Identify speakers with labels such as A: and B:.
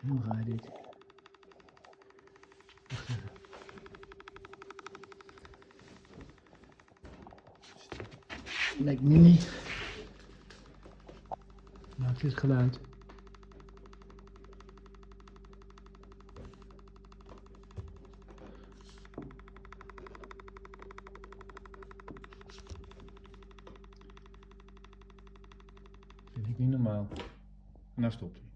A: Hoe raar dit. Wacht even. Lijkt me niet. Maakt dit geluid. Vind ik niet normaal. En nou stopt hij.